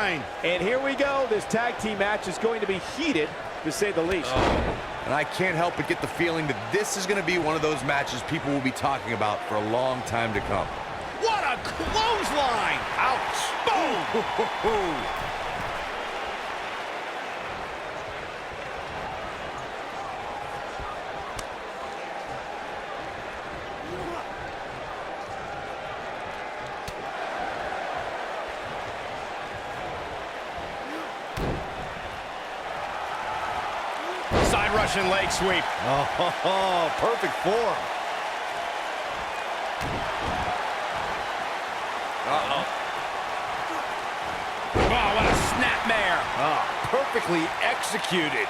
line. And here we go. This tag team match is going to be heated, to say the least. And I can't help but get the feeling that this is going to be one of those matches people will be talking about for a long time to come. What a clothesline! Ouch! Boom! Side Russian leg sweep. Oh, perfect form. Uh-oh. Oh, what a snapmare. Oh, perfectly executed.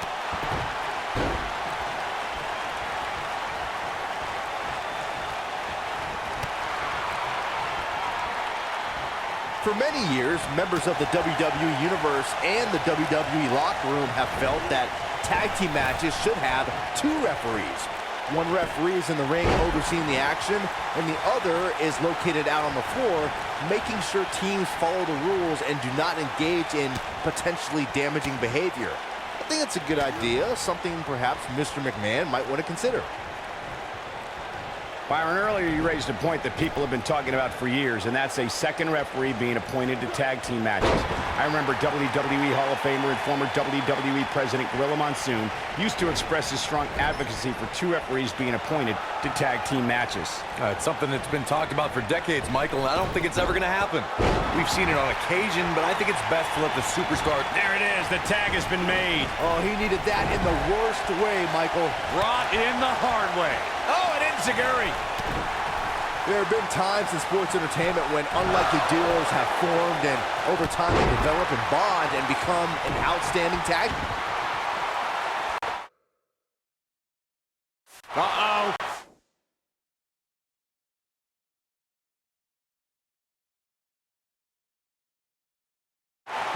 For many years, members of the WWE Universe and the WWE locker room have felt that tag team matches should have two referees. One referee is in the ring overseeing the action, and the other is located out on the floor, making sure teams follow the rules and do not engage in potentially damaging behavior. I think it's a good idea, something perhaps Mr. McMahon might want to consider. Byron, earlier you raised a point that people have been talking about for years, and that's a second referee being appointed to tag team matches. I remember WWE Hall of Famer and former WWE President Gorilla Monsoon used to express his strong advocacy for two referees being appointed to tag team matches. It's something that's been talked about for decades, Michael, and I don't think it's ever going to happen. We've seen it on occasion, but I think it's best to let the superstar... There it is. The tag has been made. Oh, he needed that in the worst way, Michael. Brought in the hard way. Oh, and enziguri. There have been times in sports entertainment when unlikely duos have formed and over time they develop and bond and become an outstanding tag. Uh-oh.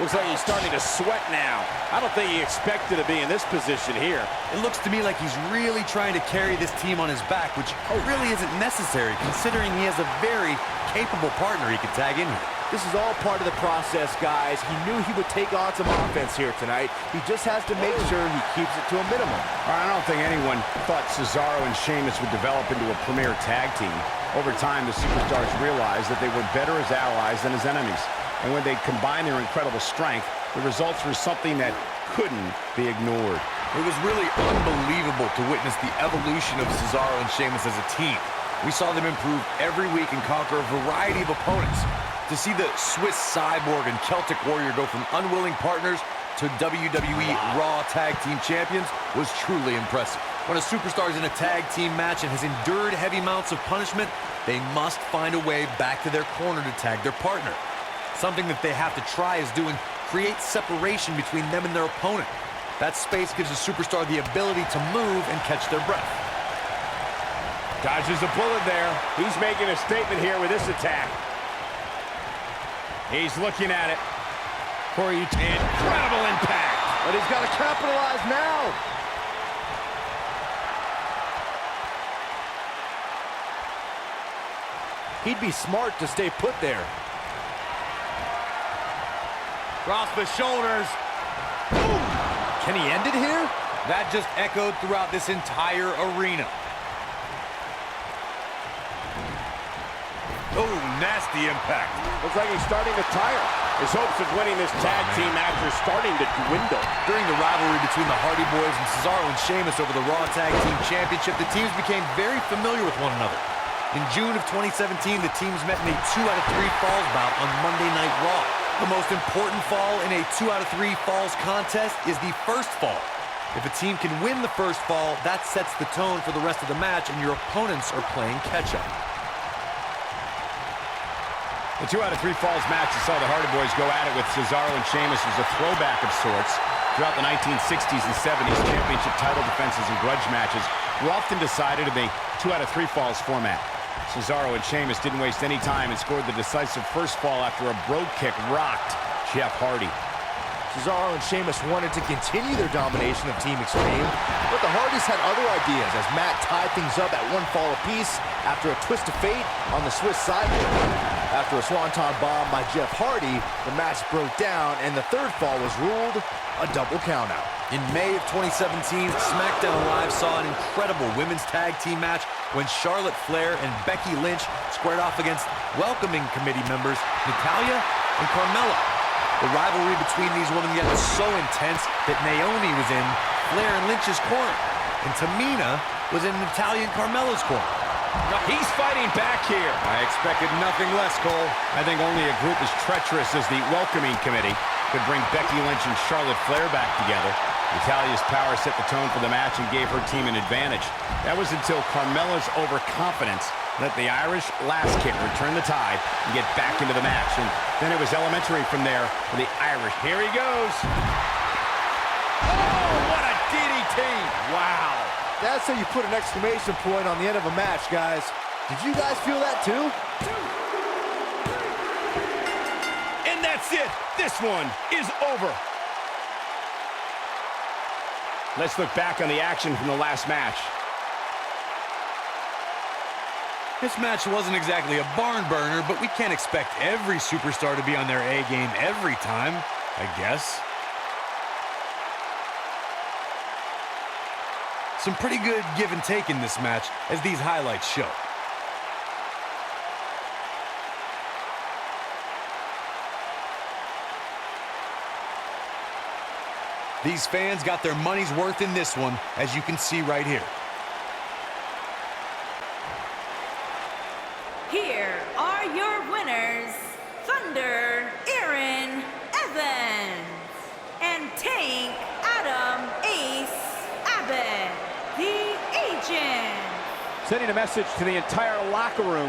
Looks like he's starting to sweat now. I don't think he expected to be in this position here. It looks to me like he's really trying to carry this team on his back, which really isn't necessary, considering he has a very capable partner he could tag in here. This is all part of the process, guys. He knew he would take on some offense here tonight. He just has to make sure he keeps it to a minimum. I don't think anyone thought Cesaro and Sheamus would develop into a premier tag team. Over time, the superstars realized that they were better as allies than as enemies. And when they combined their incredible strength, the results were something that couldn't be ignored. It was really unbelievable to witness the evolution of Cesaro and Sheamus as a team. We saw them improve every week and conquer a variety of opponents. To see the Swiss Cyborg and Celtic Warrior go from unwilling partners to WWE Raw Tag Team Champions was truly impressive. When a superstar is in a tag team match and has endured heavy amounts of punishment, they must find a way back to their corner to tag their partner. Something that they have to try is doing create separation between them and their opponent. That space gives a superstar the ability to move and catch their breath. Dodges a bullet there. He's making a statement here with this attack. He's looking at it. Corey, incredible impact. But he's got to capitalize now. He'd be smart to stay put there. Across the shoulders. Boom. Can he end it here? That just echoed throughout this entire arena. Oh, nasty impact. Looks like he's starting to tire. His hopes of winning this tag team match are starting to dwindle. During the rivalry between the Hardy Boys and Cesaro and Sheamus over the Raw Tag Team Championship, the teams became very familiar with one another. In June of 2017, the teams met in a 2 out of 3 falls bout on Monday Night Raw. The most important fall in a 2 out of 3 falls contest is the first fall. If a team can win the first fall, that sets the tone for the rest of the match, and your opponents are playing catch-up. The 2 out of 3 falls match that saw the Hardy Boys go at it with Cesaro and Sheamus was a throwback of sorts. Throughout the 1960s and 70s, championship title defenses and grudge matches were often decided in a 2 out of 3 falls format. Cesaro and Sheamus didn't waste any time and scored the decisive first fall after a brogue kick rocked Jeff Hardy. Cesaro and Sheamus wanted to continue their domination of Team Extreme, but the Hardys had other ideas as Matt tied things up at 1 fall apiece after a twist of fate on the Swiss Cyborg. After a swanton bomb by Jeff Hardy, the match broke down, and the third fall was ruled a double countout. In May of 2017, SmackDown Live saw an incredible women's tag team match when Charlotte Flair and Becky Lynch squared off against welcoming committee members Natalya and Carmella. The rivalry between these women was so intense that Naomi was in Flair and Lynch's corner, and Tamina was in Natalya and Carmella's corner. He's fighting back here. I expected nothing less, Cole. I think only a group as treacherous as the welcoming committee could bring Becky Lynch and Charlotte Flair back together. Natalya's power set the tone for the match and gave her team an advantage. That was until Carmella's overconfidence let the Irish last kick return the tide and get back into the match. And then it was elementary from there for the Irish. Here he goes. Oh, what a DDT. Wow. That's how you put an exclamation point on the end of a match, guys. Did you guys feel that too? And that's it. This one is over. Let's look back on the action from the last match. This match wasn't exactly a barn burner, but we can't expect every superstar to be on their A game every time, I guess. Some pretty good give and take in this match, as these highlights show. These fans got their money's worth in this one, as you can see right here. Here are your winners, Thunder Aaron Evans and Tank Adam Ace Abbott, the Agent. Sending a message to the entire locker room.